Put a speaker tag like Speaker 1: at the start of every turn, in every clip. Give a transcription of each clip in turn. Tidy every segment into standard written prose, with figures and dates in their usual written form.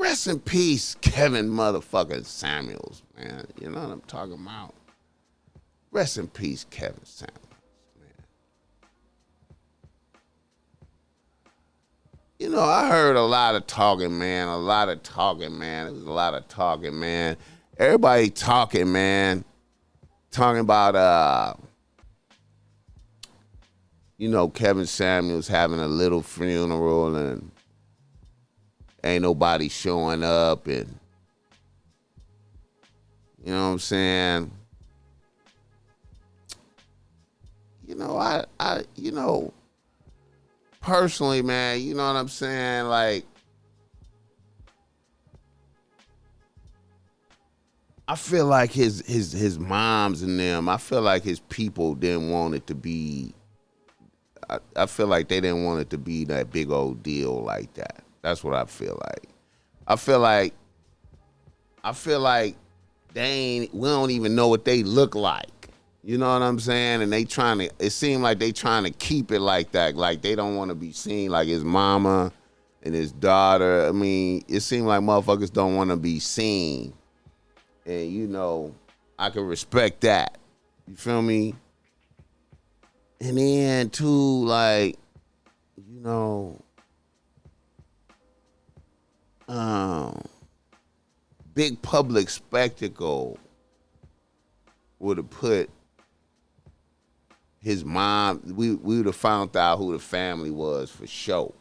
Speaker 1: Rest in peace, Kevin motherfucking Samuels, man. You know what I'm talking about? Rest in peace, Kevin Samuels, man. You know, I heard a lot of talking, man. A lot of talking, man. It was a lot of talking, man. Everybody talking, man. Talking about, you know, Kevin Samuels having a little funeral and ain't nobody showing up, and you know what I'm saying? You know, I you know, personally, man, you know what I'm saying? Like, I feel like his moms and them, I feel like his people didn't want it to be, I feel like they didn't want it to be that big old deal like that. That's what I feel like. I feel like we don't even know what they look like. You know what I'm saying? And it seemed like they trying to keep it like that. Like they don't want to be seen like his mama and his daughter. I mean, it seemed like motherfuckers don't want to be seen. And you know, I can respect that. You feel me? And then too, like, you know, big public spectacle would have put his mom, we would have found out who the family was for sure.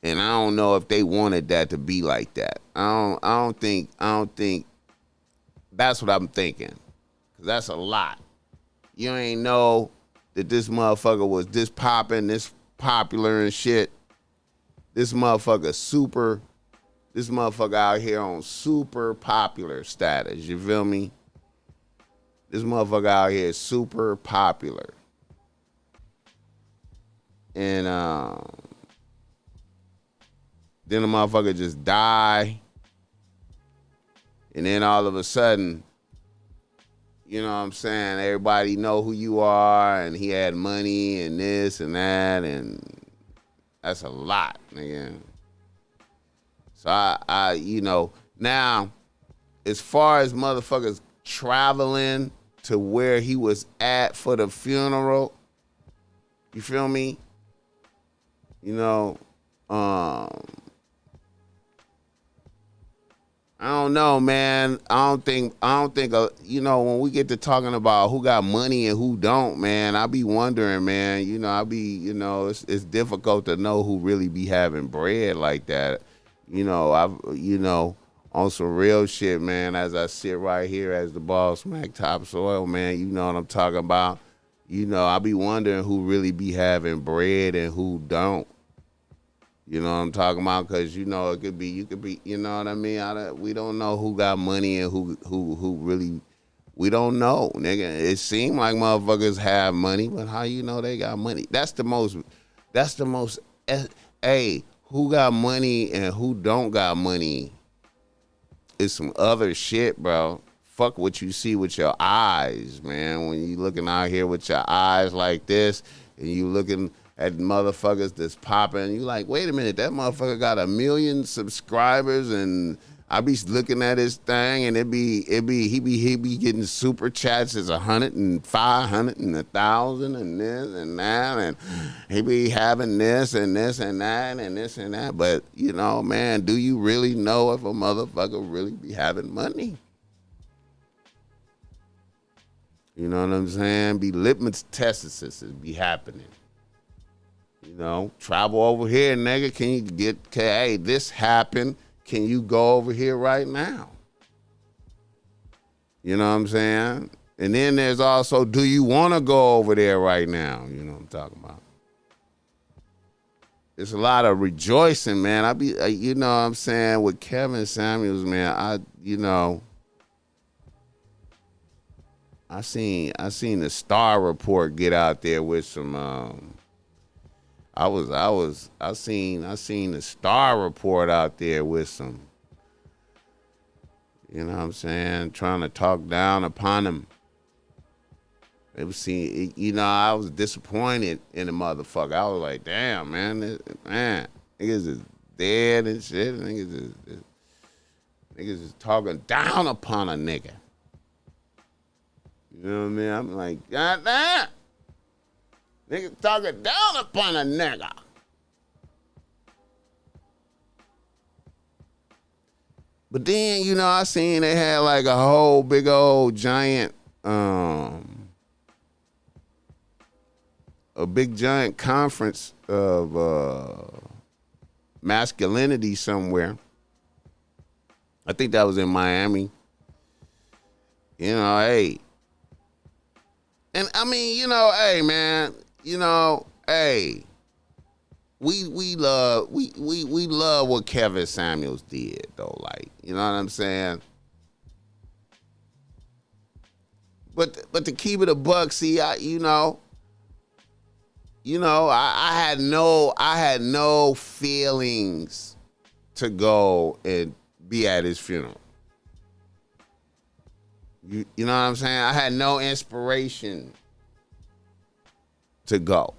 Speaker 1: And I don't know if they wanted that to be like that. I don't think that's what I'm thinking. Cause that's a lot. You ain't know that this motherfucker was this popping, this popular and shit. This motherfucker out here on super popular status. You feel me? This motherfucker out here is super popular. And then the motherfucker just die. And then all of a sudden, you know what I'm saying, everybody know who you are, and he had money and this and that, and that's a lot, nigga. So I you know, now, as far as motherfuckers traveling to where he was at for the funeral, you feel me? You know, I don't know, man. I don't think, you know, when we get to talking about who got money and who don't, man, I be wondering, man, you know, it's difficult to know who really be having bread like that. You know, on some real shit, man, as I sit right here as the Bossmack topsoil, man, you know what I'm talking about. You know, I be wondering who really be having bread and who don't. You know what I'm talking about? Because, you know, you could be, you know what I mean? We don't know who got money and who really, we don't know, nigga. It seemed like motherfuckers have money, but how you know they got money? That's the most, hey, who got money and who don't got money is some other shit, bro. Fuck what you see with your eyes, man. When you looking out here with your eyes like this and you looking at motherfuckers that's popping, you like, wait a minute, that motherfucker got 1 million subscribers, and I be looking at his thing, and he be getting super chats as 100 and 500 and 1,000 and this and that, and he be having this and this and that and this and that. But you know, man, do you really know if a motherfucker really be having money? You know what I'm saying? Be litmus tests be happening. You know, travel over here, nigga. Can you hey, this happened. Can you go over here right now? You know what I'm saying? And then there's also, do you want to go over there right now? You know what I'm talking about? There's a lot of rejoicing, man. You know what I'm saying, with Kevin Samuels, man, I seen the Star Report get out there with some I seen the Star Report out there with some, you know what I'm saying, trying to talk down upon him. It was you know, I was disappointed in the motherfucker. I was like, damn, man, niggas is dead and shit. Niggas is talking down upon a nigga. You know what I mean? I'm like, God damn. Niggas talking down upon a nigga. But then, you know, I seen they had like a whole big old giant, a big giant conference of masculinity somewhere. I think that was in Miami. You know, hey. And I mean, you know, hey man, you know, hey. We love what Kevin Samuels did though, like, you know what I'm saying? But to keep it a buck, see, I had no feelings to go and be at his funeral. You know what I'm saying? I had no inspiration to go.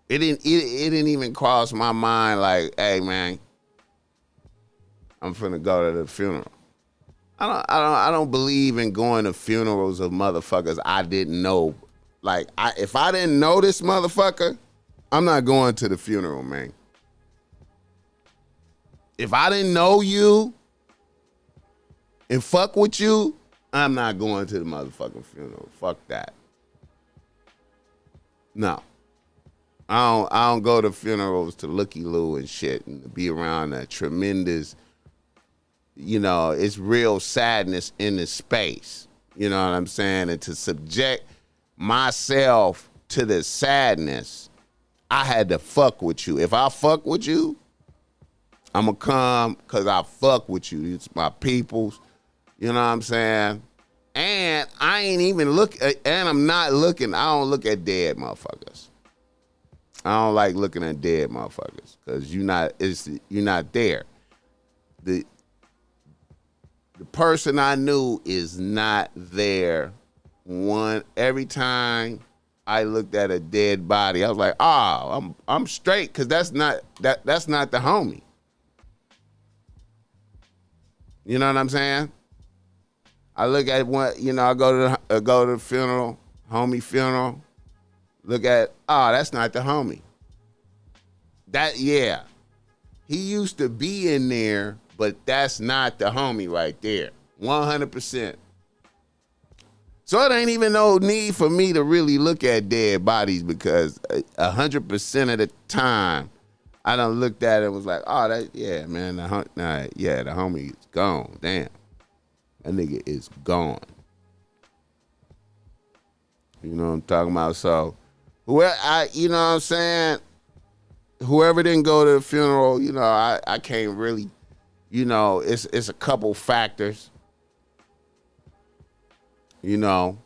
Speaker 1: It didn't even cross my mind like, hey man, I'm finna go to the funeral. I don't believe in going to funerals of motherfuckers I didn't know. Like, if I didn't know this motherfucker, I'm not going to the funeral, man. If I didn't know you and fuck with you, I'm not going to the motherfucking funeral. Fuck that. No. I don't go to funerals to looky-loo and shit and be around a tremendous, you know, it's real sadness in the space. You know what I'm saying? And to subject myself to the sadness, I had to fuck with you. If I fuck with you, I'm going to come because I fuck with you. It's my peoples. You know what I'm saying? And I ain't even I'm not looking, I don't look at dead motherfuckers. I don't like looking at dead motherfuckers because you're not there. The person I knew is not there. Every time I looked at a dead body, I was like, I'm straight because that's not the homie. You know what I'm saying? I look at one, you know, I go to the funeral, homie funeral. Look at, that's not the homie. He used to be in there, but that's not the homie right there. 100%. So it ain't even no need for me to really look at dead bodies because 100% of the time I done looked at it and was like, the homie is gone. Damn. That nigga is gone. You know what I'm talking about? So, you know what I'm saying? Whoever didn't go to the funeral, you know, I can't really, you know, it's a couple factors. You know,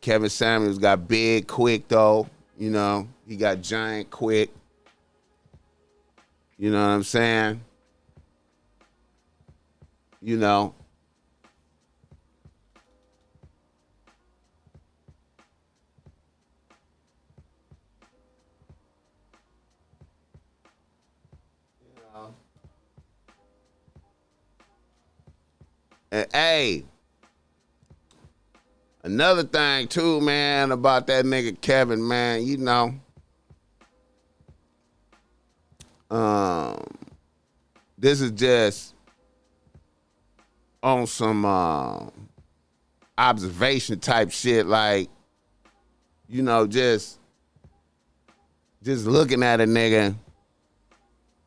Speaker 1: Kevin Samuels got big quick though. You know, he got giant quick. You know what I'm saying? You know. And hey, another thing too, man, about that nigga Kevin, man, you know, this is just on some observation type shit, like, you know, just looking at a nigga,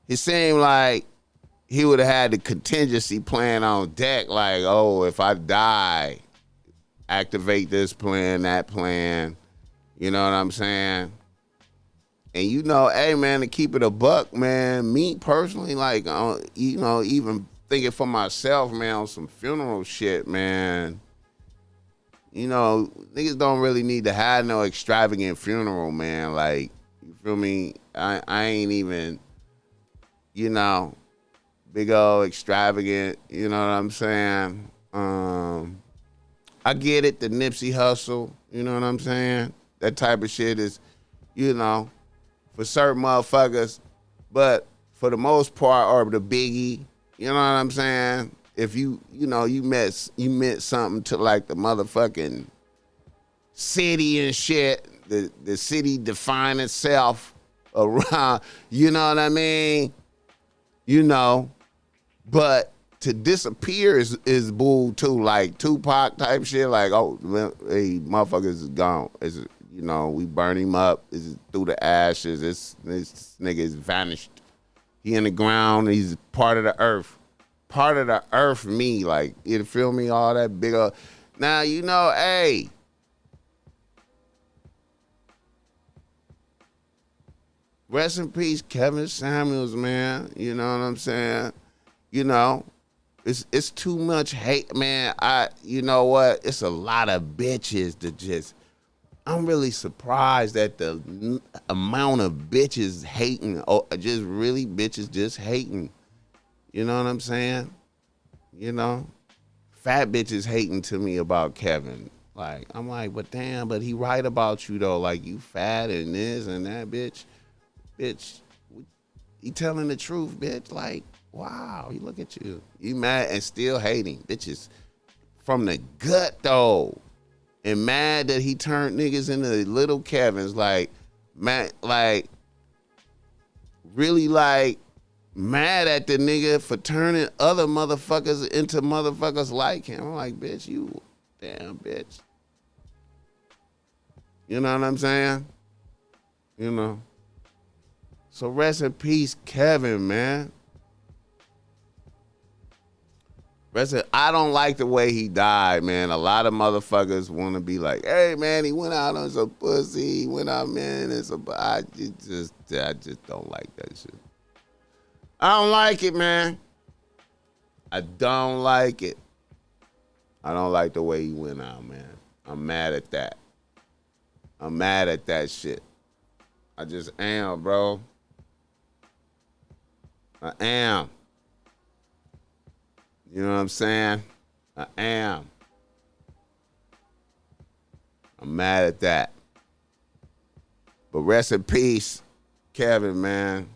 Speaker 1: it seemed like he would have had the contingency plan on deck, like, oh, if I die, activate this plan, that plan. You know what I'm saying? And you know, hey man, to keep it a buck, man, me personally, like, you know, even thinking for myself, man, on some funeral shit, man. You know, niggas don't really need to have no extravagant funeral, man. Like, you feel me? I ain't even, you know, big old extravagant, you know what I'm saying? I get it, the Nipsey hustle, you know what I'm saying? That type of shit is, you know, for certain motherfuckers, but for the most part, or the Biggie, you know what I'm saying? If you meant something to like the motherfucking city and shit, the city define itself around, you know what I mean? You know, but to disappear is bull too, like Tupac type shit. Like, oh, hey, motherfuckers is gone. We burn him up. It's through the ashes. This nigga is vanished. He in the ground. He's part of the earth. Part of the earth. Me, like, you feel me? All that big. Now hey. Rest in peace, Kevin Samuels, man. You know what I'm saying? It's too much hate, man. You know what? It's a lot of bitches that just. I'm really surprised at the amount of bitches hating. Oh, just really bitches just hating. You know what I'm saying? Fat bitches hating to me about Kevin. Like, I'm like, but damn, but he right about you though. Like, you fat and this and that, bitch. Bitch, he telling the truth, bitch. Like, wow, you look at you. You mad and still hating. Bitches from the gut, though. And mad that he turned niggas into little Kevins. Like, mad, like, really, like, mad at the nigga for turning other motherfuckers into motherfuckers like him. I'm like, bitch, you damn bitch. You know what I'm saying? So rest in peace, Kevin, man. I don't like the way he died, man. A lot of motherfuckers want to be like, hey, man, he went out on some pussy. He went out, man, and some. I just don't like that shit. I don't like it, man. I don't like it. I don't like the way he went out, man. I'm mad at that. I'm mad at that shit. I just am, bro. I am. You know what I'm saying? I am. I'm mad at that. But rest in peace, Kevin, man.